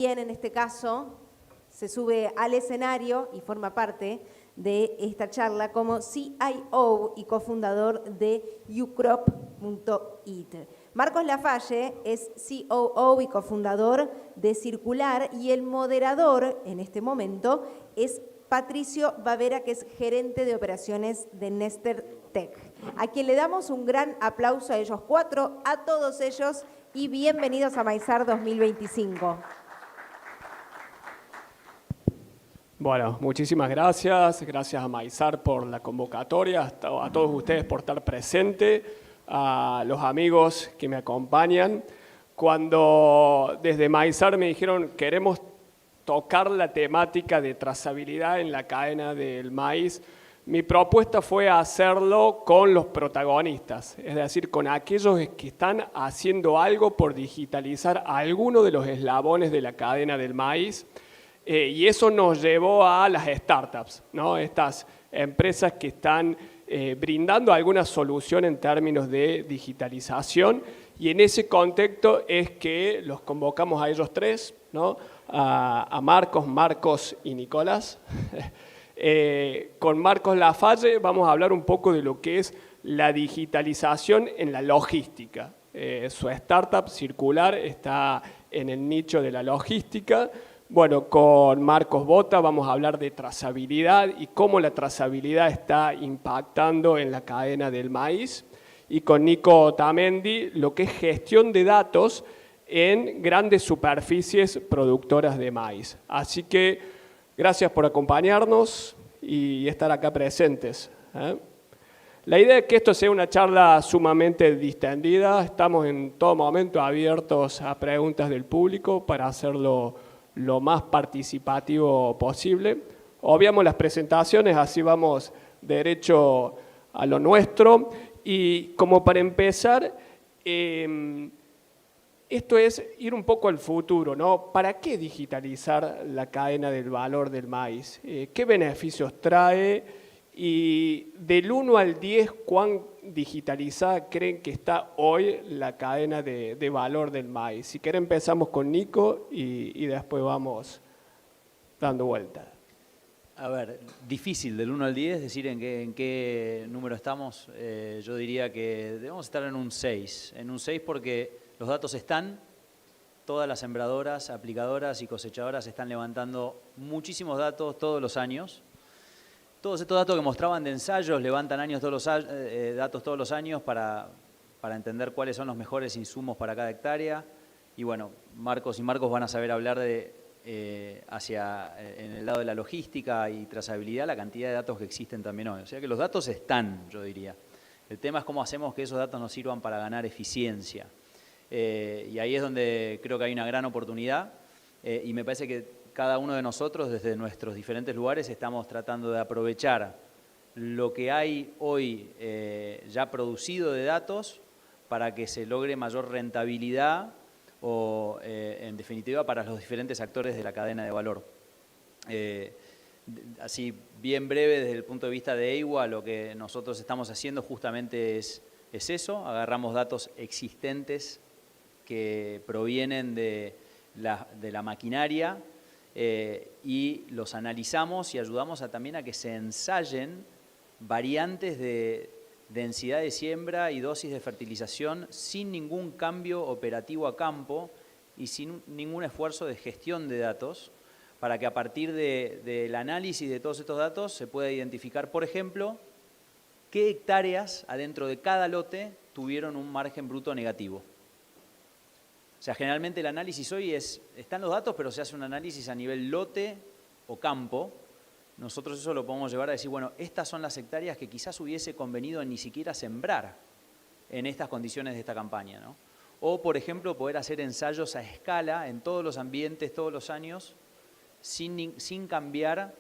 Quien en este caso se sube al escenario y forma parte de esta charla como CIO y cofundador de ucrop.it. Marcos Lafalle es COO y cofundador de Circular y el moderador en este momento es Patricio Bavera, que es gerente de operaciones de Nester Tech, a quien le damos un gran aplauso a ellos cuatro, a todos ellos, y bienvenidos a Maizar 2025. Bueno, muchísimas gracias. Gracias a Maizar por la convocatoria, a todos ustedes por estar presentes, a los amigos que me acompañan. Cuando desde Maizar me dijeron queremos tocar la temática de trazabilidad en la cadena del maíz, mi propuesta fue hacerlo con los protagonistas, es decir, con aquellos que están haciendo algo por digitalizar alguno de los eslabones de la cadena del maíz. Y eso nos llevó a las startups, ¿no? Estas empresas que están brindando alguna solución en términos de digitalización, y en ese contexto es que los convocamos a ellos tres, ¿no? A Marcos y Nicolás. Con Marcos Lafalle vamos a hablar un poco de lo que es la digitalización en la logística. Su startup Circular está en el nicho de la logística. Bueno, con Marcos Bota vamos a hablar de trazabilidad y cómo la trazabilidad está impactando en la cadena del maíz. Y con Nico Tamendi, lo que es gestión de datos en grandes superficies productoras de maíz. Así que gracias por acompañarnos y estar acá presentes. La idea es que esto sea una charla sumamente distendida. Estamos en todo momento abiertos a preguntas del público para hacerlo lo más participativo posible. Obviamos las presentaciones, así vamos derecho a lo nuestro. Y como para empezar, esto es ir un poco al futuro, ¿no? ¿Para qué digitalizar la cadena del valor del maíz? ¿Qué beneficios trae? Y del 1 al 10, ¿cuán digitalizada creen que está hoy la cadena de valor del maíz? Si quieren empezamos con Nico y después vamos dando vuelta. A ver, difícil del 1 al 10 decir en qué número estamos. Yo diría que debemos estar en un 6. En un 6 porque los datos están, todas las sembradoras, aplicadoras y cosechadoras están levantando muchísimos datos todos los años. Todos estos datos que mostraban de ensayos levantan datos todos los años para entender cuáles son los mejores insumos para cada hectárea. Y bueno, Marcos y Marcos van a saber hablar de en el lado de la logística y trazabilidad, la cantidad de datos que existen también hoy. O sea que los datos están, yo diría. El tema es cómo hacemos que esos datos nos sirvan para ganar eficiencia. Y ahí es donde creo que hay una gran oportunidad y me parece que cada uno de nosotros, desde nuestros diferentes lugares, estamos tratando de aprovechar lo que hay hoy ya producido de datos para que se logre mayor rentabilidad o, en definitiva, para los diferentes actores de la cadena de valor. Así, bien breve, desde el punto de vista de EIWA, lo que nosotros estamos haciendo justamente es eso. Agarramos datos existentes que provienen de la maquinaria, y los analizamos y ayudamos también a que se ensayen variantes de densidad de siembra y dosis de fertilización sin ningún cambio operativo a campo y sin ningún esfuerzo de gestión de datos, para que a partir del análisis de todos estos datos se pueda identificar, por ejemplo, qué hectáreas adentro de cada lote tuvieron un margen bruto negativo. O sea, generalmente el análisis hoy están los datos, pero se hace un análisis a nivel lote o campo. Nosotros eso lo podemos llevar a decir, bueno, estas son las hectáreas que quizás hubiese convenido ni siquiera sembrar en estas condiciones de esta campaña, ¿no? O, por ejemplo, poder hacer ensayos a escala en todos los ambientes, todos los años, sin cambiar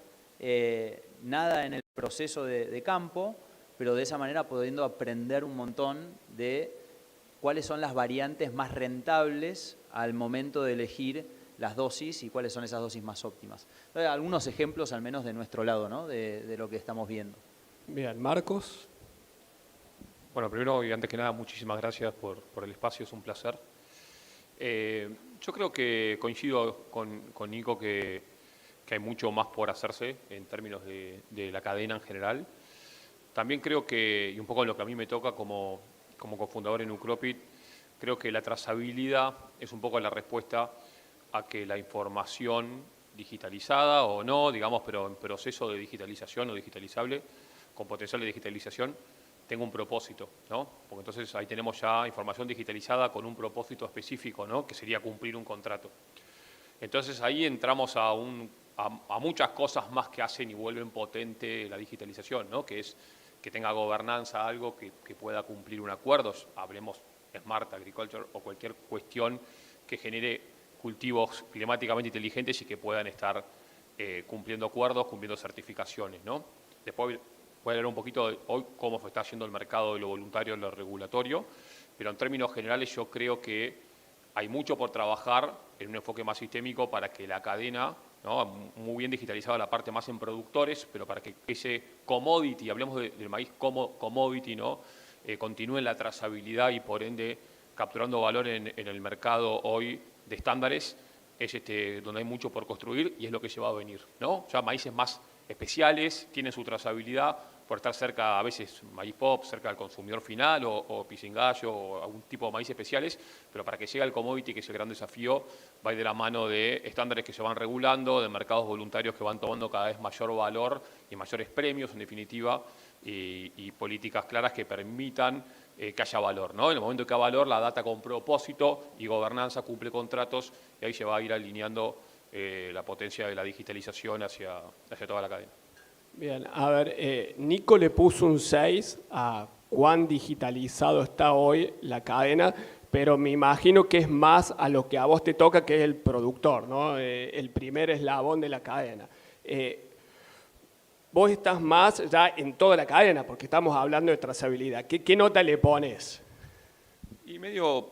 nada en el proceso de campo, pero de esa manera pudiendo aprender un montón de cuáles son las variantes más rentables al momento de elegir las dosis y cuáles son esas dosis más óptimas. Entonces, algunos ejemplos al menos de nuestro lado, ¿no? de lo que estamos viendo. Bien, Marcos. Bueno, primero y antes que nada, muchísimas gracias por el espacio, es un placer. Yo creo que coincido con Nico que hay mucho más por hacerse en términos de la cadena en general. También creo que, y un poco lo que a mí me toca como cofundador en Ucropit, creo que la trazabilidad es un poco la respuesta a que la información digitalizada o no, digamos, pero en proceso de digitalización o digitalizable, con potencial de digitalización, tenga un propósito, ¿no? Porque entonces ahí tenemos ya información digitalizada con un propósito específico, ¿no? Que sería cumplir un contrato. Entonces ahí entramos a muchas cosas más que hacen y vuelven potente la digitalización, ¿no? Que es que tenga gobernanza, algo que pueda cumplir un acuerdo, hablemos Smart Agriculture o cualquier cuestión que genere cultivos climáticamente inteligentes y que puedan estar cumpliendo acuerdos, cumpliendo certificaciones, ¿no? Después voy a hablar un poquito de hoy cómo se está haciendo el mercado de lo voluntario y lo regulatorio, pero en términos generales yo creo que hay mucho por trabajar en un enfoque más sistémico para que la cadena, ¿no? Muy bien digitalizada la parte más en productores, pero para que ese commodity, hablemos del maíz como commodity, ¿no? Continúe en la trazabilidad y por ende capturando valor en el mercado hoy de estándares, es donde hay mucho por construir y es lo que se va a venir, ¿no? Ya maíces más especiales, tienen su trazabilidad por estar cerca, a veces maíz pop, cerca del consumidor final o pisingallo o algún tipo de maíz especiales, pero para que llegue al commodity, que es el gran desafío, va a ir de la mano de estándares que se van regulando, de mercados voluntarios que van tomando cada vez mayor valor y mayores premios, en definitiva, y políticas claras que permitan que haya valor, ¿no? En el momento que haya valor, la data con propósito y gobernanza cumple contratos y ahí se va a ir alineando la potencia de la digitalización hacia toda la cadena. Bien, a ver, Nico le puso un 6 a cuán digitalizado está hoy la cadena, pero me imagino que es más a lo que a vos te toca, que es el productor, ¿no? El primer eslabón de la cadena. Vos estás más ya en toda la cadena, porque estamos hablando de trazabilidad. ¿Qué nota le pones? Y medio,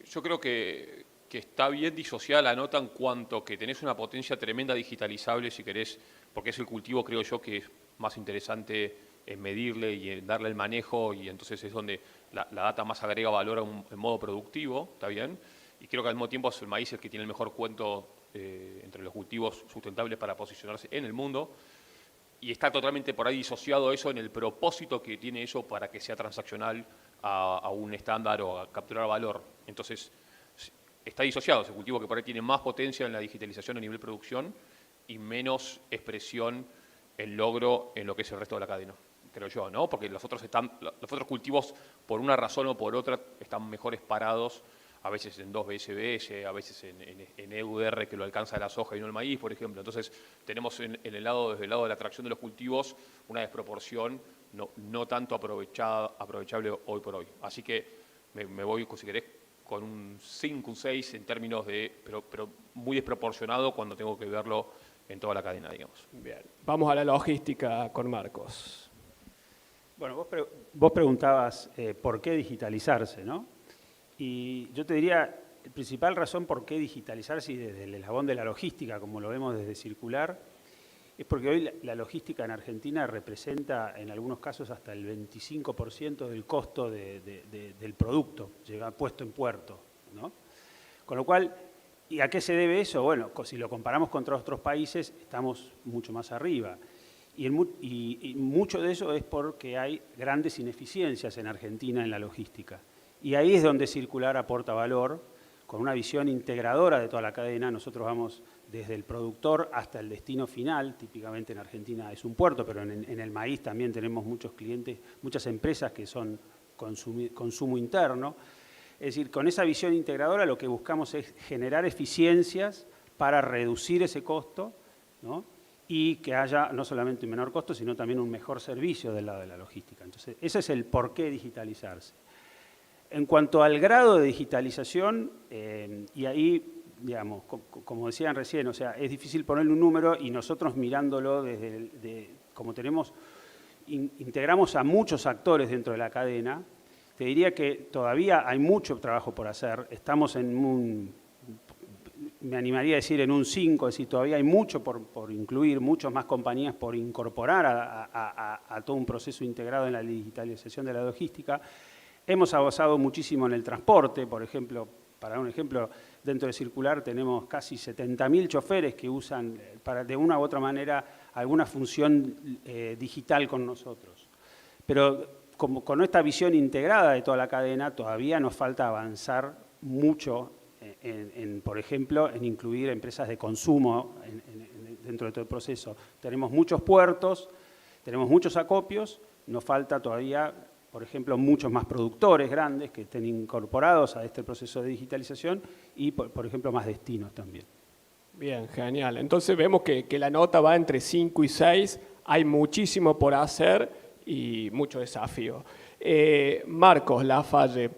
yo creo que está bien disociada la nota en cuanto que tenés una potencia tremenda digitalizable, si querés, porque es el cultivo, creo yo, que es más interesante en medirle y en darle el manejo, y entonces es donde la data más agrega valor en modo productivo, ¿está bien? Y creo que al mismo tiempo es el maíz el que tiene el mejor cuento entre los cultivos sustentables para posicionarse en el mundo, y está totalmente por ahí disociado eso en el propósito que tiene eso para que sea transaccional a un estándar o a capturar valor. Entonces, está disociado ese cultivo que por ahí tiene más potencia en la digitalización a nivel producción y menos expresión en logro en lo que es el resto de la cadena, creo yo, ¿no? Porque los otros cultivos, por una razón o por otra, están mejores parados, a veces en 2 BSBS, a veces en EUDR que lo alcanza la soja y no el maíz, por ejemplo. Entonces, tenemos desde el lado de la atracción de los cultivos una desproporción no tanto aprovechable hoy por hoy. Así que me voy, si querés, con un 5, un 6 en términos de, pero muy desproporcionado cuando tengo que verlo en toda la cadena, digamos. Bien, vamos a la logística con Marcos. Bueno, vos preguntabas por qué digitalizarse, ¿no? Y yo te diría, la principal razón por qué digitalizarse y desde el eslabón de la logística, como lo vemos desde Circular, es porque hoy la logística en Argentina representa en algunos casos hasta el 25% del costo del producto puesto en puerto, ¿no? Con lo cual, ¿y a qué se debe eso? Bueno, si lo comparamos contra otros países, estamos mucho más arriba. Y mucho de eso es porque hay grandes ineficiencias en Argentina en la logística. Y ahí es donde Circular aporta valor, con una visión integradora de toda la cadena. Nosotros vamos desde el productor hasta el destino final. Típicamente en Argentina es un puerto, pero en el maíz también tenemos muchos clientes, muchas empresas que son consumo interno. Es decir, con esa visión integradora lo que buscamos es generar eficiencias para reducir ese costo, ¿no? Y que haya no solamente un menor costo, sino también un mejor servicio del lado de la logística. Entonces, ese es el por qué digitalizarse. En cuanto al grado de digitalización, y ahí, digamos, como decían recién, o sea, es difícil ponerle un número y nosotros mirándolo como integramos a muchos actores dentro de la cadena, te diría que todavía hay mucho trabajo por hacer. Estamos me animaría a decir en un 5, es decir, todavía hay mucho por incluir, muchas más compañías por incorporar a todo un proceso integrado en la digitalización de la logística. Hemos avanzado muchísimo en el transporte, por ejemplo, para dar un ejemplo, dentro de Circular tenemos casi 70.000 choferes que usan de una u otra manera alguna función digital con nosotros. Pero como con esta visión integrada de toda la cadena, todavía nos falta avanzar mucho por ejemplo, en incluir empresas de consumo dentro de todo el proceso. Tenemos muchos puertos, tenemos muchos acopios, nos falta todavía, por ejemplo, muchos más productores grandes que estén incorporados a este proceso de digitalización y, por ejemplo, más destinos también. Bien, genial. Entonces vemos que la nota va entre 5 y 6, hay muchísimo por hacer y mucho desafío. Marcos Lafalle,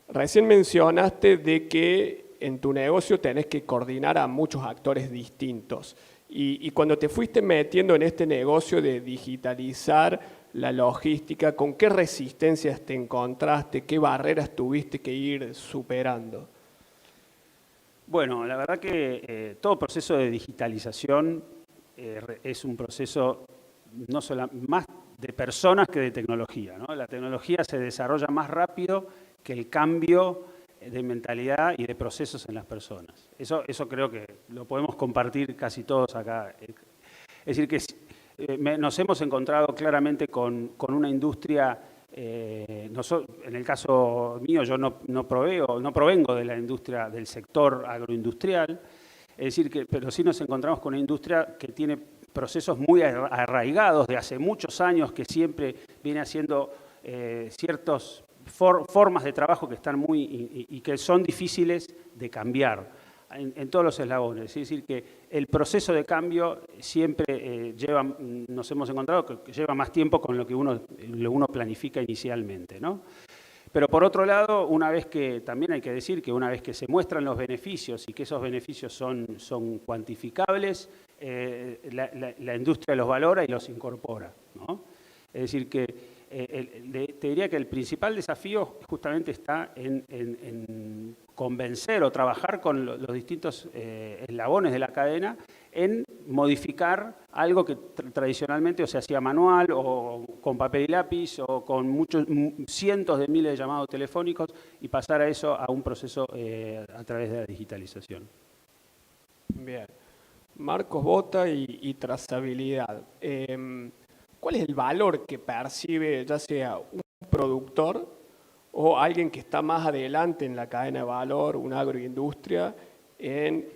recién mencionaste de que en tu negocio tenés que coordinar a muchos actores distintos. Y cuando te fuiste metiendo en este negocio de digitalizar la logística, ¿con qué resistencias te encontraste? ¿Qué barreras tuviste que ir superando? Bueno, la verdad que todo proceso de digitalización es un proceso no solo más de personas que de tecnología, ¿no? La tecnología se desarrolla más rápido que el cambio de mentalidad y de procesos en las personas. Eso creo que lo podemos compartir casi todos acá. Es decir, que nos hemos encontrado claramente con una industria, en el caso mío yo no provengo de la industria, del sector agroindustrial, es decir, pero sí nos encontramos con una industria que tiene procesos muy arraigados de hace muchos años, que siempre viene haciendo ciertas formas de trabajo que están y que son difíciles de cambiar en todos los eslabones. Es decir, que el proceso de cambio siempre nos hemos encontrado que lleva más tiempo con lo que uno planifica inicialmente, ¿no? Pero por otro lado, también hay que decir que una vez que se muestran los beneficios y que esos beneficios son cuantificables, la industria los valora y los incorpora, ¿no? Es decir, que te diría que el principal desafío justamente está en convencer o trabajar con los distintos eslabones de la cadena en modificar algo que tradicionalmente se hacía manual o con papel y lápiz o con cientos de miles de llamados telefónicos y pasar a eso a un proceso a través de la digitalización. Bien. Marcos Bota y trazabilidad. ¿Cuál es el valor que percibe ya sea un productor o alguien que está más adelante en la cadena de valor, una agroindustria, en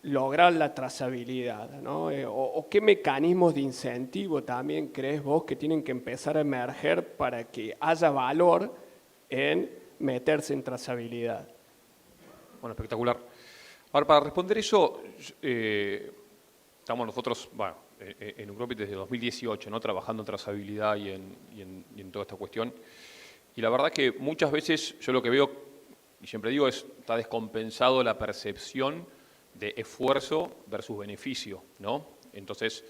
lograr la trazabilidad, ¿no? O qué mecanismos de incentivo también crees vos que tienen que empezar a emerger para que haya valor en meterse en trazabilidad? Bueno, espectacular. Ahora, para responder eso, estamos nosotros, bueno, en Ucropit desde 2018, ¿no? Trabajando en trazabilidad y en toda esta cuestión. Y la verdad que muchas veces yo lo que veo, y siempre digo, está descompensado la percepción de esfuerzo versus beneficio, ¿no? Entonces,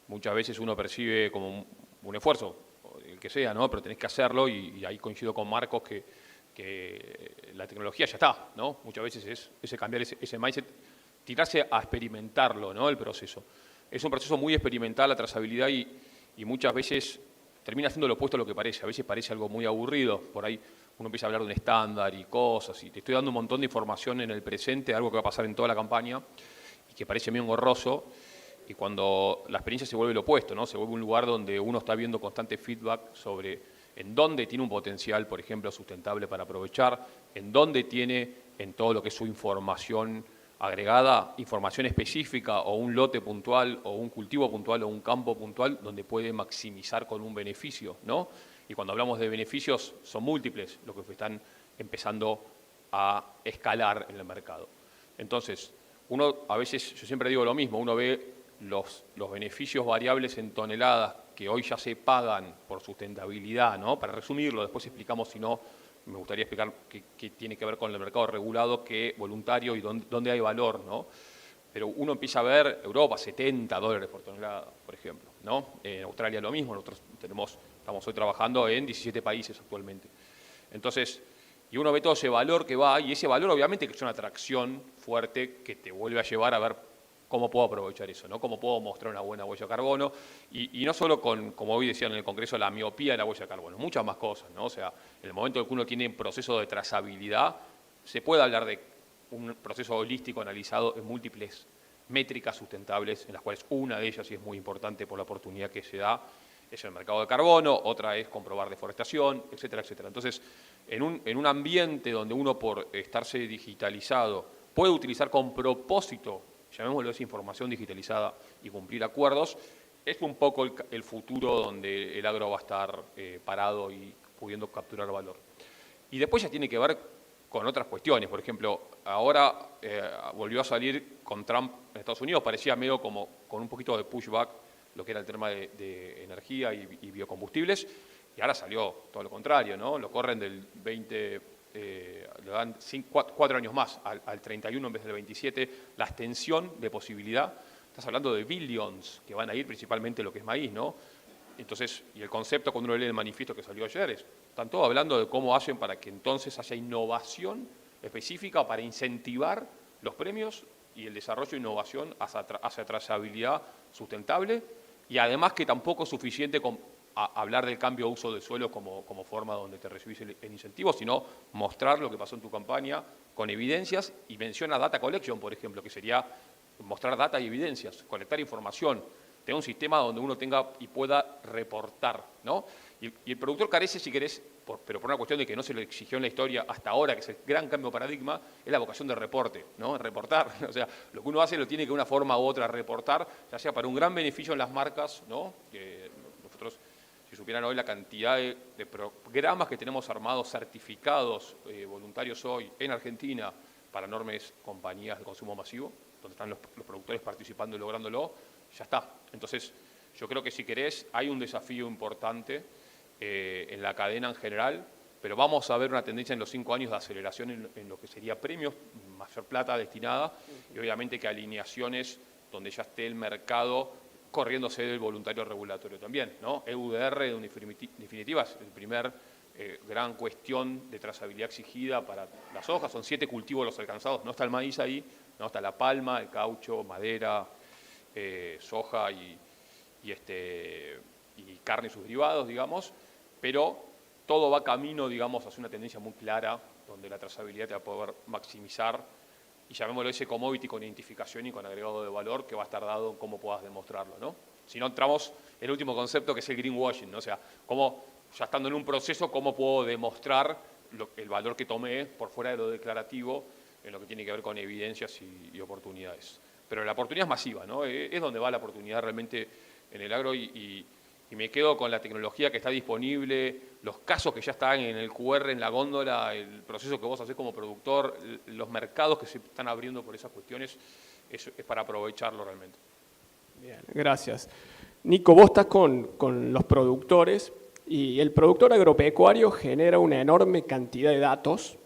muchas veces uno percibe como un esfuerzo, el que sea, ¿no? Pero tenés que hacerlo y ahí coincido con Marcos que la tecnología ya está, ¿no? Muchas veces es ese cambiar ese mindset, tirarse a experimentarlo, ¿no? El proceso. Es un proceso muy experimental la trazabilidad y muchas veces termina siendo lo opuesto a lo que parece. A veces parece algo muy aburrido, por ahí uno empieza a hablar de un estándar y cosas, y te estoy dando un montón de información en el presente, algo que va a pasar en toda la campaña, y que parece muy engorroso, y cuando la experiencia se vuelve lo opuesto, ¿no? Se vuelve un lugar donde uno está viendo constante feedback sobre en dónde tiene un potencial, por ejemplo, sustentable para aprovechar, en dónde tiene en todo lo que es su información agregada, información específica o un lote puntual o un cultivo puntual o un campo puntual donde puede maximizar con un beneficio, ¿no? Y cuando hablamos de beneficios son múltiples los que están empezando a escalar en el mercado. Entonces, uno a veces, yo siempre digo lo mismo, uno ve los beneficios variables en toneladas que hoy ya se pagan por sustentabilidad, ¿no? Para resumirlo, después explicamos, si no, me gustaría explicar qué tiene que ver con el mercado regulado, qué voluntario y dónde hay valor, ¿no? Pero uno empieza a ver Europa, $70 por tonelada, por ejemplo, ¿no? En Australia lo mismo, nosotros estamos hoy trabajando en 17 países actualmente. Entonces, y uno ve todo ese valor que va, y ese valor obviamente que es una atracción fuerte que te vuelve a llevar a ver cómo puedo aprovechar eso, ¿no? Cómo puedo mostrar una buena huella de carbono, y no solo con, como hoy decían en el Congreso, la miopía de la huella de carbono, muchas más cosas, ¿no? O sea, en el momento en que uno tiene un proceso de trazabilidad, se puede hablar de un proceso holístico analizado en múltiples métricas sustentables, en las cuales una de ellas, y es muy importante por la oportunidad que se da, es el mercado de carbono, otra es comprobar deforestación, etcétera, etcétera. Entonces, en un ambiente donde uno, por estarse digitalizado, puede utilizar con propósito, llamémoslo esa información digitalizada, y cumplir acuerdos, es un poco el futuro donde el agro va a estar parado y pudiendo capturar valor. Y después ya tiene que ver con otras cuestiones. Por ejemplo, ahora volvió a salir con Trump en Estados Unidos, parecía medio como con un poquito de pushback lo que era el tema de energía y biocombustibles, y ahora salió todo lo contrario, ¿no? Lo corren del 20, le dan 4 años más, al 31 en vez del 27, la extensión de posibilidad. Estás hablando de billions que van a ir principalmente lo que es maíz, ¿no? Entonces, y el concepto cuando uno lee el manifiesto que salió ayer están todos hablando de cómo hacen para que entonces haya innovación específica para incentivar los premios y el desarrollo de innovación hacia trazabilidad sustentable, y además que tampoco es suficiente hablar del cambio de uso del suelo como forma donde te recibís el incentivo, sino mostrar lo que pasó en tu campaña con evidencias, y menciona data collection, por ejemplo, que sería mostrar data y evidencias, conectar información, tener un sistema donde uno tenga y pueda reportar, ¿no? Y el productor carece, si querés, pero por una cuestión de que no se le exigió en la historia hasta ahora, que es el gran cambio de paradigma, es la vocación de reporte, ¿no? Reportar, o sea, lo que uno hace lo tiene que de una forma u otra reportar, ya sea para un gran beneficio en las marcas, ¿no? Que nosotros, si supieran hoy la cantidad de programas que tenemos armados, certificados, voluntarios hoy en Argentina para enormes compañías de consumo masivo, donde están los productores participando y lográndolo, ya está. Entonces, yo creo que si querés, hay un desafío importante en la cadena en general, pero vamos a ver una tendencia en los 5 años de aceleración en lo que sería premios, mayor plata destinada, y obviamente que alineaciones donde ya esté el mercado corriéndose del voluntario regulatorio también, ¿no? EUDR, en definitiva, es el primer gran cuestión de trazabilidad exigida para las hojas. Son 7 cultivos los alcanzados, no está el maíz ahí, no está la palma, el caucho, madera, soja y carne y sus derivados, digamos, pero todo va camino, digamos, hacia una tendencia muy clara donde la trazabilidad te va a poder maximizar, y llamémoslo ese commodity con identificación y con agregado de valor que va a estar dado en cómo puedas demostrarlo, ¿no? Si no, entramos en el último concepto, que es el greenwashing, ¿no? O sea, cómo, ya estando en un proceso, cómo puedo demostrar el valor que tomé por fuera de lo declarativo en lo que tiene que ver con evidencias y oportunidades. Pero la oportunidad es masiva, ¿no? Es donde va la oportunidad realmente en el agro, y me quedo con la tecnología que está disponible, los casos que ya están en el QR, en la góndola, el proceso que vos hacés como productor, los mercados que se están abriendo por esas cuestiones, es para aprovecharlo realmente. Bien, gracias. Nico, vos estás con los productores, y el productor agropecuario genera una enorme cantidad de datos,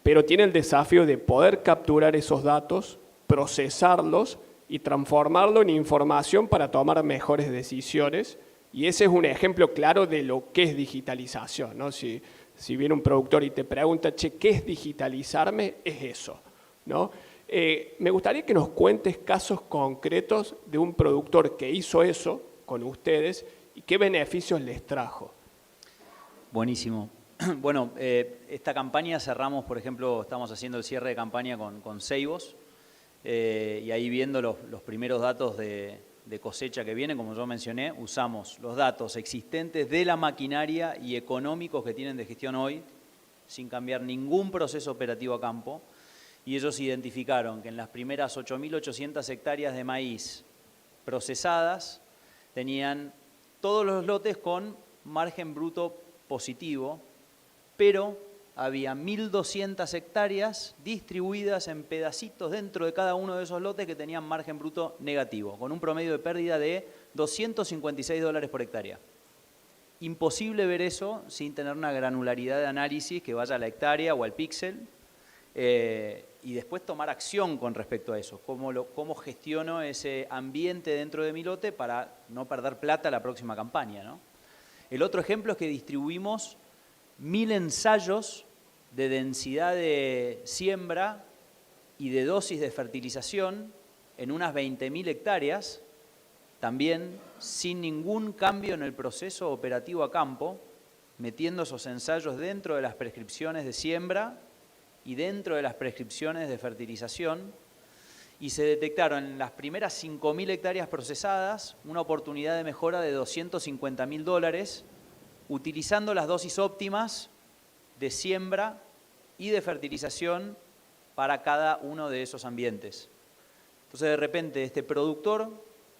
pero tiene el desafío de poder capturar esos datos, procesarlos y transformarlo en información para tomar mejores decisiones. Y ese es un ejemplo claro de lo que es digitalización, ¿no? Si viene un productor y te pregunta, che, ¿qué es digitalizarme? Es eso, ¿no? Me gustaría que nos cuentes casos concretos de un productor que hizo eso con ustedes y qué beneficios les trajo. Buenísimo. Bueno, esta campaña cerramos, por ejemplo, estamos haciendo el cierre de campaña con Ceibos, y ahí viendo los primeros datos de cosecha que vienen, como yo mencioné, usamos los datos existentes de la maquinaria y económicos que tienen de gestión hoy, sin cambiar ningún proceso operativo a campo, y ellos identificaron que en las primeras 8.800 hectáreas de maíz procesadas tenían todos los lotes con margen bruto positivo, pero había 1.200 hectáreas distribuidas en pedacitos dentro de cada uno de esos lotes que tenían margen bruto negativo, con un promedio de pérdida de $256 por hectárea. Imposible ver eso sin tener una granularidad de análisis que vaya a la hectárea o al píxel, y después tomar acción con respecto a eso. Cómo gestiono ese ambiente dentro de mi lote para no perder plata la próxima campaña, ¿no? El otro ejemplo es que distribuimos 1.000 ensayos de densidad de siembra y de dosis de fertilización en unas 20.000 hectáreas, también sin ningún cambio en el proceso operativo a campo, metiendo esos ensayos dentro de las prescripciones de siembra y dentro de las prescripciones de fertilización, y se detectaron en las primeras 5.000 hectáreas procesadas una oportunidad de mejora de $250.000 utilizando las dosis óptimas de siembra y de fertilización para cada uno de esos ambientes. Entonces, de repente, este productor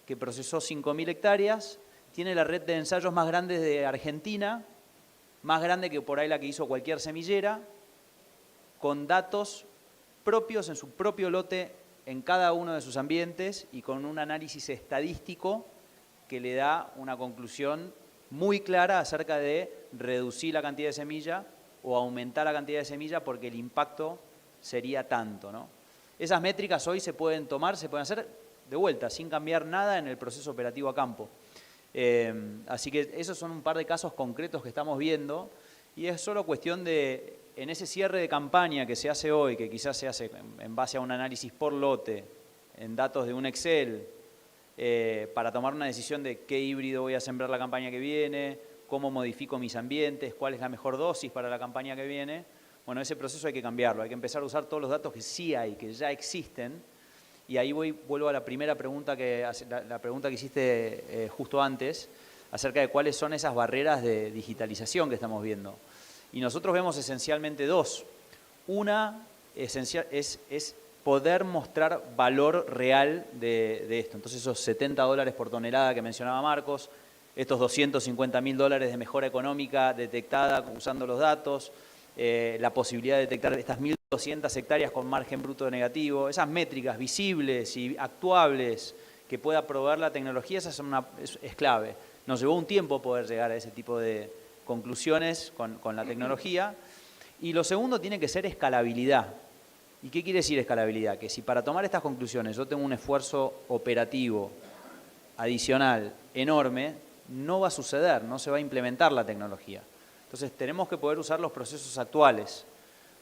que procesó 5.000 hectáreas tiene la red de ensayos más grande de Argentina, más grande que por ahí la que hizo cualquier semillera, con datos propios en su propio lote en cada uno de sus ambientes y con un análisis estadístico que le da una conclusión muy clara acerca de reducir la cantidad de semilla o aumentar la cantidad de semilla porque el impacto sería tanto, ¿no? Esas métricas hoy se pueden tomar, se pueden hacer de vuelta, sin cambiar nada en el proceso operativo a campo. Así que esos son un par de casos concretos que estamos viendo y es solo cuestión de, en ese cierre de campaña que se hace hoy, que quizás se hace en base a un análisis por lote, en datos de un Excel, para tomar una decisión de qué híbrido voy a sembrar la campaña que viene, cómo modifico mis ambientes, cuál es la mejor dosis para la campaña que viene. Bueno, ese proceso hay que cambiarlo, hay que empezar a usar todos los datos que sí hay, que ya existen. Y ahí vuelvo a la primera pregunta, la pregunta que hiciste justo antes, acerca de cuáles son esas barreras de digitalización que estamos viendo. Y nosotros vemos esencialmente dos. Una esencial es poder mostrar valor real de esto. Entonces esos $70 por tonelada que mencionaba Marcos, estos $250.000 de mejora económica detectada usando los datos, la posibilidad de detectar estas 1.200 hectáreas con margen bruto negativo, esas métricas visibles y actuables que pueda proveer la tecnología, esa es clave. Nos llevó un tiempo poder llegar a ese tipo de conclusiones con la tecnología. Y lo segundo tiene que ser escalabilidad. ¿Y qué quiere decir escalabilidad? Que si para tomar estas conclusiones yo tengo un esfuerzo operativo adicional enorme, no va a suceder, no se va a implementar la tecnología. Entonces tenemos que poder usar los procesos actuales.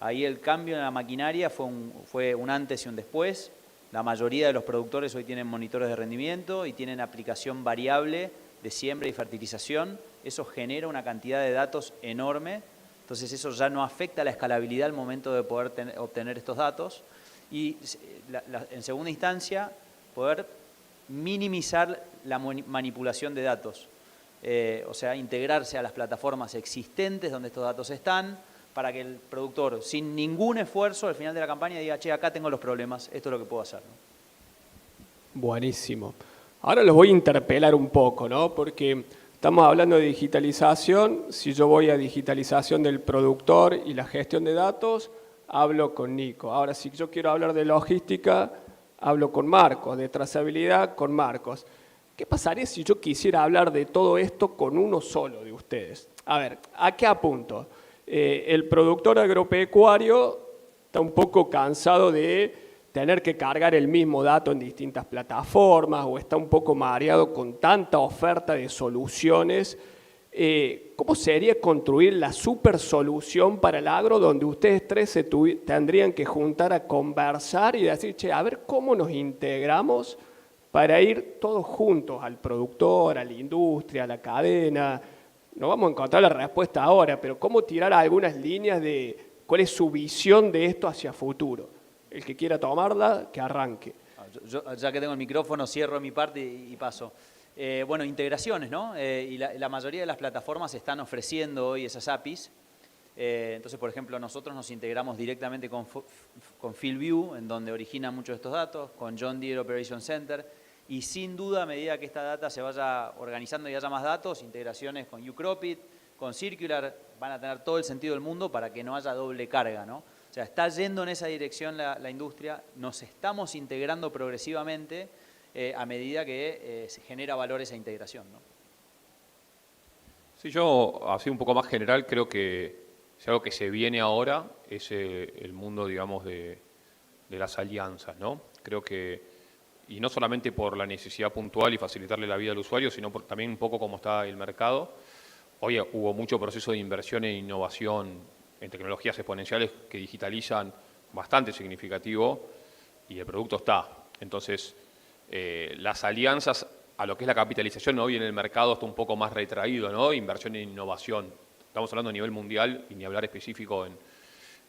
Ahí el cambio en la maquinaria fue un antes y un después. La mayoría de los productores hoy tienen monitores de rendimiento y tienen aplicación variable de siembra y fertilización. Eso genera una cantidad de datos enorme. Entonces eso ya no afecta la escalabilidad al momento de poder obtener estos datos. Y en segunda instancia, poder minimizar la manipulación de datos. O sea, integrarse a las plataformas existentes donde estos datos están, para que el productor, sin ningún esfuerzo, al final de la campaña diga, che, acá tengo los problemas, esto es lo que puedo hacer, ¿no? Buenísimo. Ahora los voy a interpelar un poco, ¿no? Porque estamos hablando de digitalización. Si yo voy a digitalización del productor y la gestión de datos, hablo con Nico. Ahora, si yo quiero hablar de logística, hablo con Marcos, de trazabilidad con Marcos. ¿Qué pasaría si yo quisiera hablar de todo esto con uno solo de ustedes? A ver, ¿a qué apunto? El productor agropecuario está un poco cansado de tener que cargar el mismo dato en distintas plataformas o está un poco mareado con tanta oferta de soluciones. ¿Cómo sería construir la super solución para el agro donde ustedes tres se tendrían que juntar a conversar y decir, che, a ver cómo nos integramos para ir todos juntos al productor, a la industria, a la cadena? No vamos a encontrar la respuesta ahora, pero cómo tirar algunas líneas de cuál es su visión de esto hacia futuro. El que quiera tomarla, que arranque. Yo, ya que tengo el micrófono, cierro mi parte y paso. Bueno, integraciones, ¿no? Y la mayoría de las plataformas están ofreciendo hoy esas APIs. Entonces, por ejemplo, nosotros nos integramos directamente con FieldView, en donde originan muchos de estos datos, con John Deere Operation Center, y sin duda, a medida que esta data se vaya organizando y haya más datos, integraciones con UCropit, con Circular, van a tener todo el sentido del mundo para que no haya doble carga, ¿no? O sea, está yendo en esa dirección la industria, nos estamos integrando progresivamente a medida que se genera valor esa integración, ¿no? Sí, yo, así un poco más general, creo que si algo que se viene ahora es el mundo, digamos, de las alianzas, ¿no? Creo que, y no solamente por la necesidad puntual y facilitarle la vida al usuario, sino también un poco cómo está el mercado. Hoy hubo mucho proceso de inversión e innovación en tecnologías exponenciales que digitalizan bastante significativo y el producto está. Entonces, las alianzas a lo que es la capitalización hoy en el mercado está un poco más retraído, ¿no? Inversión en innovación. Estamos hablando a nivel mundial y ni hablar específico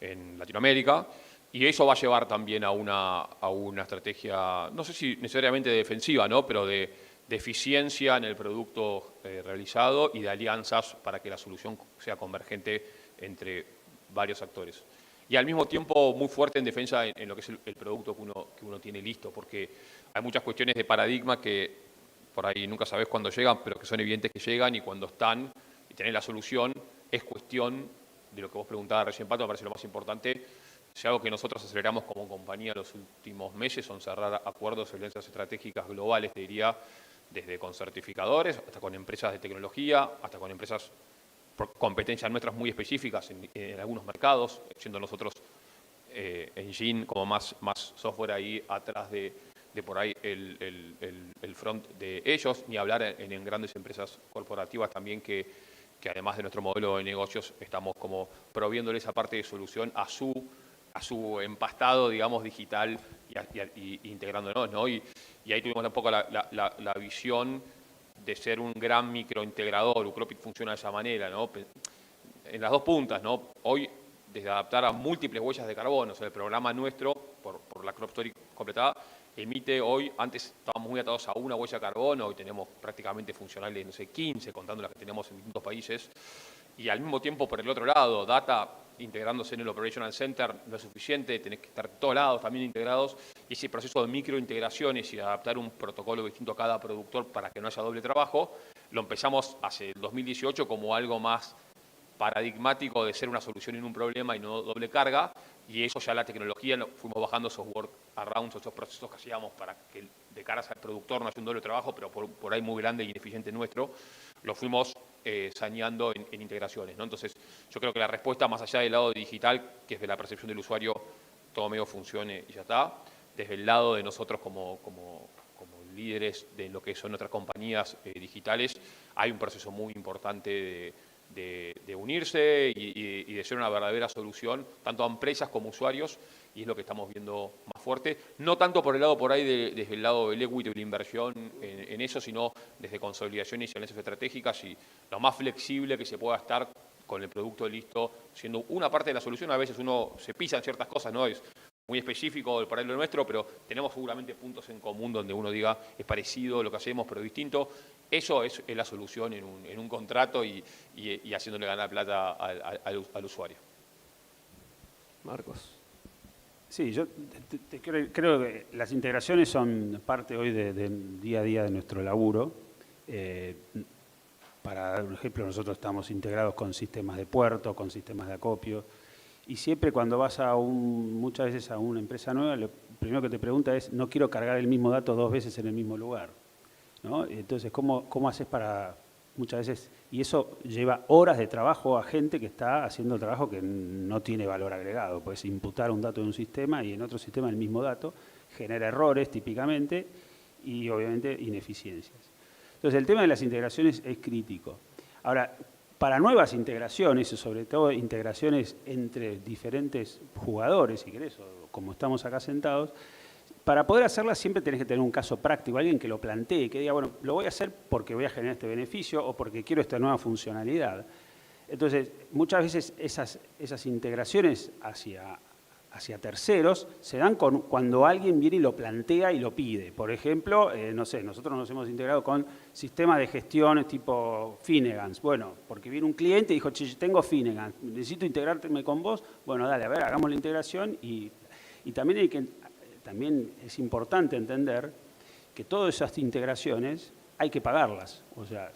en Latinoamérica. Y eso va a llevar también a una estrategia, no sé si necesariamente defensiva, ¿no? Pero de eficiencia en el producto realizado y de alianzas para que la solución sea convergente entre varios actores. Y al mismo tiempo muy fuerte en defensa en lo que es el producto que uno tiene listo, porque hay muchas cuestiones de paradigma que por ahí nunca sabes cuándo llegan, pero que son evidentes que llegan, y cuando están y tenés la solución, es cuestión de lo que vos preguntabas recién, Pato, me parece lo más importante. Si algo que nosotros aceleramos como compañía en los últimos meses son cerrar acuerdos de alianzas estratégicas globales, te diría, desde con certificadores, hasta con empresas de tecnología, hasta con empresas por competencias nuestras muy específicas en algunos mercados, siendo nosotros Engine como más software ahí atrás de por ahí el front de ellos, ni hablar en grandes empresas corporativas también que además de nuestro modelo de negocios estamos como proviéndole esa parte de solución a su empastado, digamos, digital y integrándonos, ¿no? Y ahí tuvimos un poco la visión de ser un gran microintegrador. Uclopic funciona de esa manera, ¿no? En las dos puntas, ¿no? Hoy, desde adaptar a múltiples huellas de carbono, o sea, el programa nuestro, por la Crop Story completada, emite hoy, antes estábamos muy atados a una huella de carbono, hoy tenemos prácticamente funcionales, no sé, 15, contando las que tenemos en distintos países, y al mismo tiempo, por el otro lado, data integrándose en el Operational Center no es suficiente, tenés que estar todos lados también integrados, y ese proceso de microintegraciones y de adaptar un protocolo distinto a cada productor para que no haya doble trabajo, lo empezamos hace el 2018 como algo más paradigmático de ser una solución en un problema y no doble carga, y eso ya la tecnología, fuimos bajando esos workarounds, esos procesos que hacíamos para que de caras al productor no haya un doble trabajo, pero por ahí muy grande y ineficiente nuestro, lo fuimos saneando en integraciones, ¿no? Entonces, yo creo que la respuesta, más allá del lado digital, que es de la percepción del usuario, todo medio funcione y ya está, desde el lado de nosotros como líderes de lo que son nuestras compañías digitales, hay un proceso muy importante de unirse y de ser una verdadera solución, tanto a empresas como usuarios, y es lo que estamos viendo más fuerte, no tanto por el lado por ahí desde el lado del equity, de la inversión en eso, sino desde consolidaciones y alianzas estratégicas y lo más flexible que se pueda estar con el producto listo, siendo una parte de la solución. A veces uno se pisa en ciertas cosas, ¿no? Es muy específico para lo nuestro, pero tenemos seguramente puntos en común donde uno diga es parecido lo que hacemos, pero distinto. Eso es la solución en un contrato y haciéndole ganar plata al usuario. Marcos. Sí, yo creo que las integraciones son parte hoy del día a día de nuestro laburo. Para dar un ejemplo, nosotros estamos integrados con sistemas de puerto, con sistemas de acopio, y siempre cuando vas muchas veces a una empresa nueva, lo primero que te pregunta es, no quiero cargar el mismo dato 2 veces en el mismo lugar, ¿no? Entonces, ¿cómo haces para, muchas veces, y eso lleva horas de trabajo a gente que está haciendo trabajo que no tiene valor agregado? Puedes imputar un dato de un sistema y en otro sistema el mismo dato, genera errores típicamente y obviamente ineficiencias. Entonces, el tema de las integraciones es crítico. Ahora, para nuevas integraciones, y sobre todo integraciones entre diferentes jugadores, si querés, o como estamos acá sentados, para poder hacerlas siempre tenés que tener un caso práctico, alguien que lo plantee, que diga, bueno, lo voy a hacer porque voy a generar este beneficio o porque quiero esta nueva funcionalidad. Entonces, muchas veces esas integraciones hacia terceros se dan cuando alguien viene y lo plantea y lo pide. Por ejemplo, no sé, nosotros nos hemos integrado con sistemas de gestión tipo Finnegan's. Bueno, porque viene un cliente y dijo, che, tengo Finnegan's, necesito integrarme con vos. Bueno, dale, a ver, hagamos la integración y también es importante entender que todas esas integraciones hay que pagarlas. O sea,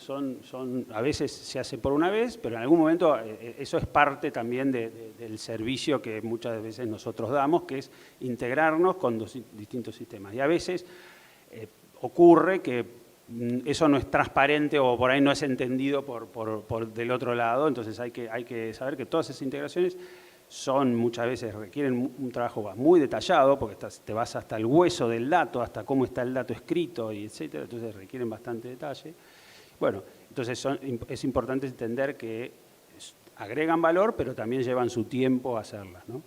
a veces se hace por una vez, pero en algún momento eso es parte también del servicio que muchas veces nosotros damos, que es integrarnos con distintos sistemas. Y a veces ocurre que eso no es transparente o por ahí no es entendido por del otro lado. Entonces hay que saber que todas esas integraciones muchas veces requieren un trabajo muy detallado, porque te vas hasta el hueso del dato, hasta cómo está el dato escrito, y etcétera. Entonces requieren bastante detalle. Bueno, entonces es importante entender que agregan valor, pero también llevan su tiempo a hacerlas, ¿no?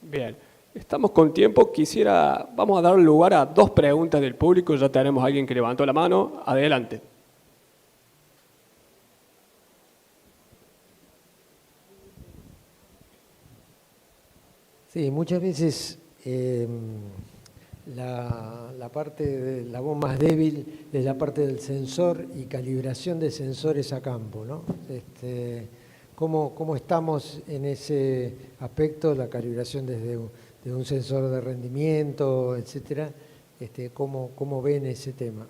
Bien, estamos con tiempo. Vamos a dar lugar a 2 preguntas del público. Ya tenemos a alguien que levantó la mano. Adelante. Sí, muchas veces la parte, la voz más débil es la parte del sensor y calibración de sensores a campo, ¿no? ¿Cómo estamos en ese aspecto, la calibración desde un sensor de rendimiento, etcétera? ¿Cómo ven ese tema?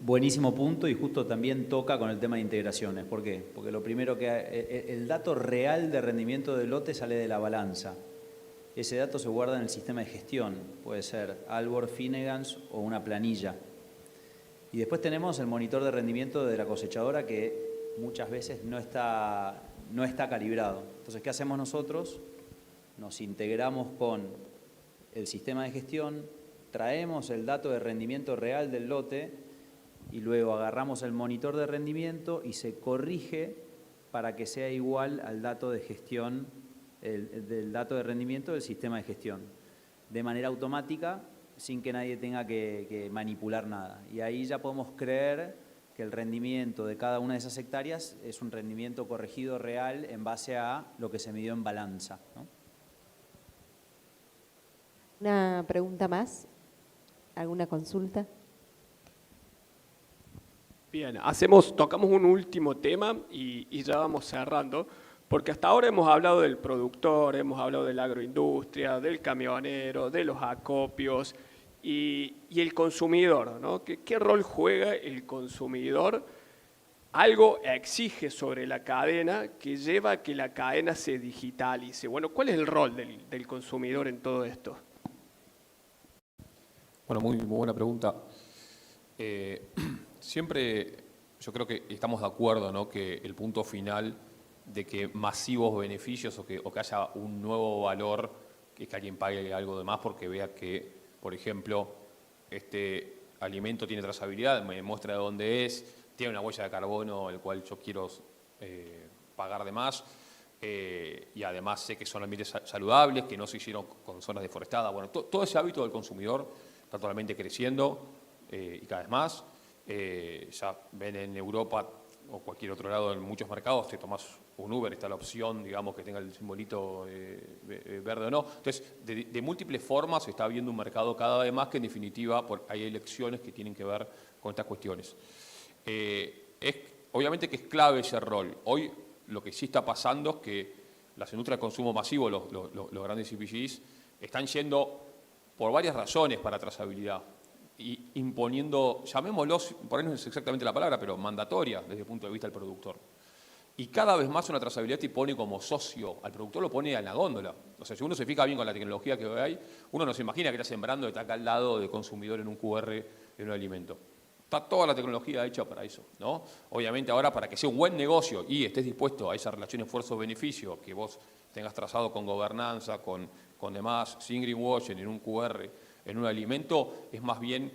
Buenísimo punto, y justo también toca con el tema de integraciones. ¿Por qué? Porque lo primero el dato real de rendimiento del lote sale de la balanza. Ese dato se guarda en el sistema de gestión, puede ser Albor, Finnegan's o una planilla. Y después tenemos el monitor de rendimiento de la cosechadora, que muchas veces no está calibrado. Entonces, ¿qué hacemos nosotros? Nos integramos con el sistema de gestión, traemos el dato de rendimiento real del lote y luego agarramos el monitor de rendimiento y se corrige para que sea igual al dato de gestión, del dato de rendimiento del sistema de gestión, de manera automática, sin que nadie tenga que manipular nada. Y ahí ya podemos creer que el rendimiento de cada una de esas hectáreas es un rendimiento corregido real en base a lo que se midió en balanza, ¿no? ¿Una pregunta más? ¿Alguna consulta? Bien, tocamos un último tema y ya vamos cerrando, porque hasta ahora hemos hablado del productor, hemos hablado de la agroindustria, del camionero, de los acopios y el consumidor, ¿no? ¿Qué rol juega el consumidor? Algo exige sobre la cadena que lleva a que la cadena se digitalice. Bueno, ¿cuál es el rol del consumidor en todo esto? Bueno, muy buena pregunta. Siempre yo creo que estamos de acuerdo, ¿no?, que el punto final de que masivos beneficios o que haya un nuevo valor, que es que alguien pague algo de más porque vea que, por ejemplo, este alimento tiene trazabilidad, me muestra de dónde es, tiene una huella de carbono el cual yo quiero pagar de más, y además sé que son ambientes saludables, que no se hicieron con zonas deforestadas. Bueno, todo ese hábito del consumidor está totalmente creciendo y cada vez más. Ya ven en Europa o cualquier otro lado, en muchos mercados, te tomas un Uber, está la opción, digamos, que tenga el simbolito verde o no. Entonces, de múltiples formas se está viendo un mercado cada vez más que, en definitiva, hay elecciones que tienen que ver con estas cuestiones. Obviamente que es clave ese rol. Hoy lo que sí está pasando es que las industrias de consumo masivo, los grandes CPGs, están yendo por varias razones para trazabilidad, y imponiendo, llamémoslos, por ahí no es exactamente la palabra, pero mandatoria desde el punto de vista del productor. Y cada vez más una trazabilidad te pone como socio, al productor lo pone en la góndola. O sea, si uno se fija bien con la tecnología que hoy hay, uno no se imagina que está sembrando y está acá al lado del consumidor en un QR de un alimento. Está toda la tecnología hecha para eso, ¿no? Obviamente ahora, para que sea un buen negocio y estés dispuesto a esa relación esfuerzo-beneficio, que vos tengas trazado con gobernanza, con demás, sin greenwashing, en un QR, en un alimento, es más bien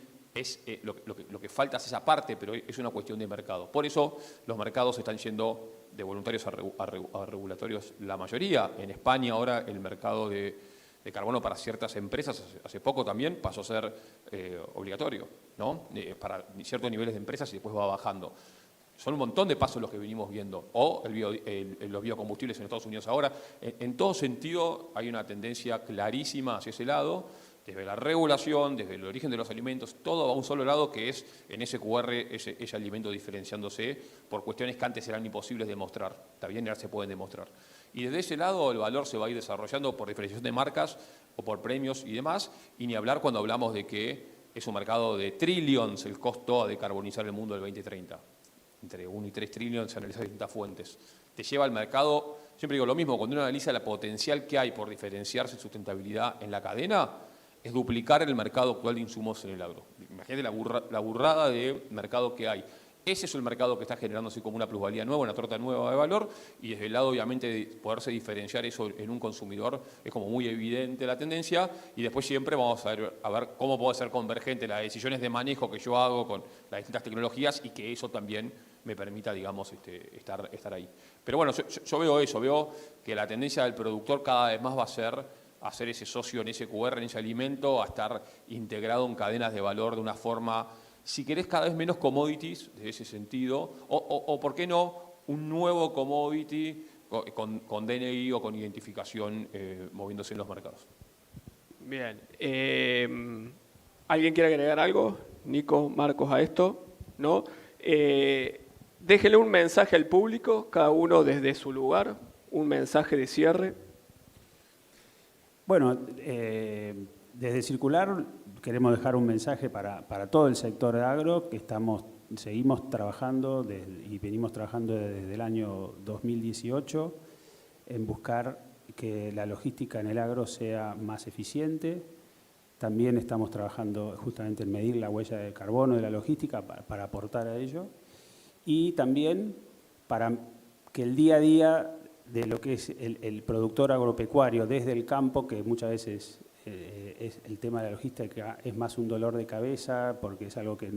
lo que falta es esa parte, pero es una cuestión de mercado. Por eso los mercados están yendo de voluntarios a regulatorios la mayoría. En España ahora el mercado de carbono para ciertas empresas, hace poco también pasó a ser obligatorio, ¿no? Para ciertos niveles de empresas, y después va bajando. Son un montón de pasos los que venimos viendo. O los biocombustibles en Estados Unidos ahora. En todo sentido hay una tendencia clarísima hacia ese lado, desde la regulación, desde el origen de los alimentos, todo va a un solo lado, que es en ese QR, ese alimento diferenciándose por cuestiones que antes eran imposibles de mostrar. Está bien, ahora se pueden demostrar. Y desde ese lado el valor se va a ir desarrollando por diferenciación de marcas o por premios y demás, y ni hablar cuando hablamos de que es un mercado de trillions el costo a decarbonizar el mundo del 2030. Entre 1 y 3 trillones se analizan distintas fuentes. Te lleva al mercado, siempre digo lo mismo, cuando uno analiza la potencial que hay por diferenciarse en sustentabilidad en la cadena, es duplicar el mercado actual de insumos en el agro. Imagínate la burrada de mercado que hay. Ese es el mercado que está generándose como una plusvalía nueva, una torta nueva de valor, y desde el lado, obviamente, de poderse diferenciar eso en un consumidor, es como muy evidente la tendencia, y después siempre vamos a ver cómo puede ser convergente las decisiones de manejo que yo hago con las distintas tecnologías, y que eso también me permita, digamos, estar ahí. Pero bueno, yo veo eso, veo que la tendencia del productor cada vez más va a ser hacer ese socio en ese QR, en ese alimento, a estar integrado en cadenas de valor de una forma, si querés, cada vez menos commodities, de ese sentido, o ¿por qué no?, un nuevo commodity con DNI o con identificación moviéndose en los mercados. Bien. ¿Alguien quiere agregar algo? Nico, Marcos, a esto. ¿No? Déjenle un mensaje al público, cada uno desde su lugar, un mensaje de cierre. Bueno, desde Circular queremos dejar un mensaje para todo el sector agro, que seguimos trabajando y venimos trabajando desde el año 2018 en buscar que la logística en el agro sea más eficiente. También estamos trabajando justamente en medir la huella de carbono de la logística para aportar a ello. Y también para que el día a día de lo que es el productor agropecuario desde el campo, que muchas veces es el tema de la logística es más un dolor de cabeza porque es algo que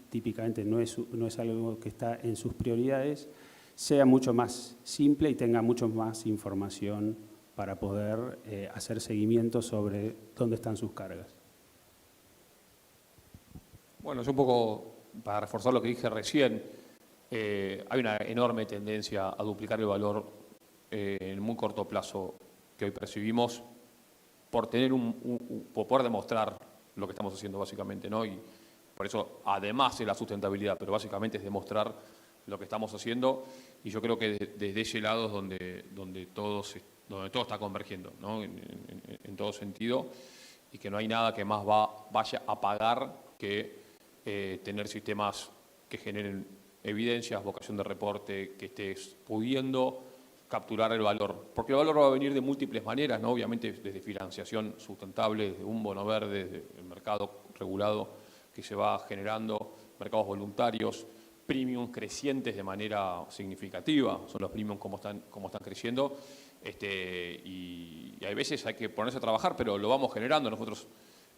típicamente no es algo que está en sus prioridades, sea mucho más simple y tenga mucho más información para poder hacer seguimiento sobre dónde están sus cargas. Bueno, yo un poco, para reforzar lo que dije recién, hay una enorme tendencia a duplicar el valor en muy corto plazo que hoy percibimos por tener por poder demostrar lo que estamos haciendo básicamente, ¿no? Y por eso, además de la sustentabilidad, pero básicamente es demostrar lo que estamos haciendo, y yo creo que desde ese lado es donde todo está convergiendo, ¿no? En todo sentido, y que no hay nada que más vaya a pagar que tener sistemas que generen evidencias, vocación de reporte, que estés pudiendo capturar el valor. Porque el valor va a venir de múltiples maneras, ¿no? Obviamente desde financiación sustentable, desde un bono verde, desde el mercado regulado que se va generando, mercados voluntarios, premiums crecientes de manera significativa, son los premiums como están creciendo, y hay veces hay que ponerse a trabajar, pero lo vamos generando. Nosotros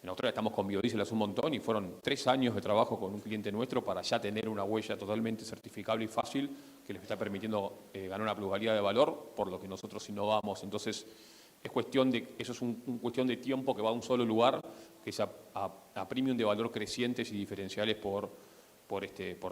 en Australia estamos con biodiesel hace un montón y fueron 3 años de trabajo con un cliente nuestro para ya tener una huella totalmente certificable y fácil que les está permitiendo ganar una plusvalía de valor por lo que nosotros innovamos. Entonces, eso es una cuestión de tiempo que va a un solo lugar, que es a premium de valor crecientes y diferenciales por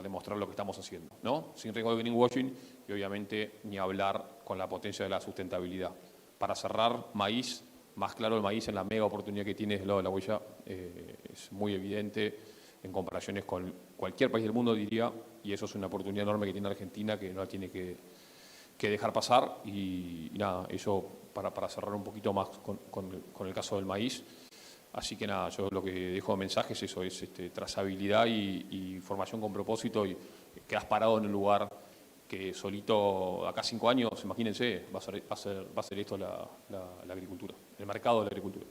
demostrar lo que estamos haciendo, ¿no? Sin riesgo de greenwashing y obviamente ni hablar con la potencia de la sustentabilidad. Para cerrar, maíz. Más claro, el maíz en la mega oportunidad que tiene del lado de la huella es muy evidente en comparaciones con cualquier país del mundo, diría, y eso es una oportunidad enorme que tiene Argentina que no la tiene que dejar pasar. Y nada, eso para cerrar un poquito más con el caso del maíz. Así que nada, yo lo que dejo de mensaje es eso, es trazabilidad y formación con propósito, y quedas parado en un lugar que solito, acá 5 años, imagínense, va a ser esto la agricultura, el mercado de la agricultura.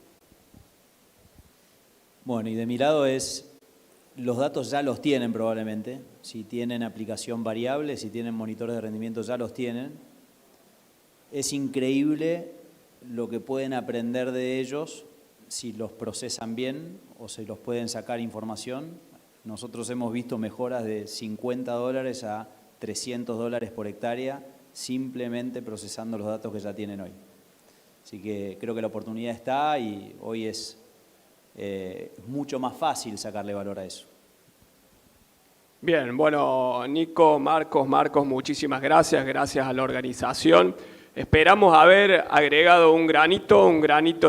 Bueno, y de mi lado los datos ya los tienen probablemente, si tienen aplicación variable, si tienen monitores de rendimiento ya los tienen. Es increíble lo que pueden aprender de ellos si los procesan bien o si los pueden sacar información. Nosotros hemos visto mejoras de $50 a $300 por hectárea simplemente procesando los datos que ya tienen hoy. Así que creo que la oportunidad está y hoy es mucho más fácil sacarle valor a eso. Bien, bueno, Nico, Marcos, muchísimas gracias, gracias a la organización. Esperamos haber agregado un granito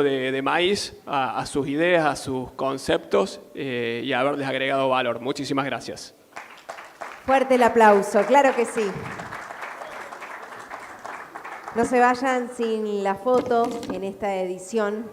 de maíz a sus ideas, a sus conceptos y haberles agregado valor. Muchísimas gracias. Fuerte el aplauso, claro que sí. No se vayan sin la foto en esta edición.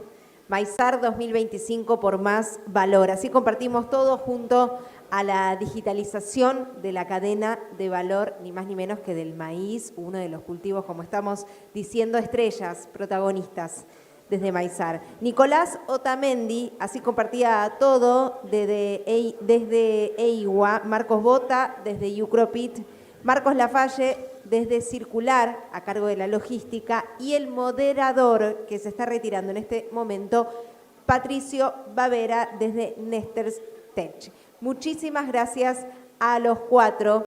Maizar 2025 por más valor. Así compartimos todo junto a la digitalización de la cadena de valor, ni más ni menos que del maíz, uno de los cultivos, como estamos diciendo, estrellas, protagonistas desde Maizar. Nicolás Otamendi, así compartía todo desde EIWA, Marcos Bota desde Ucropit, Marcos Lafalle desde Circular, a cargo de la logística, y el moderador que se está retirando en este momento, Patricio Bavera desde Nesters Tech. Muchísimas gracias a los 4.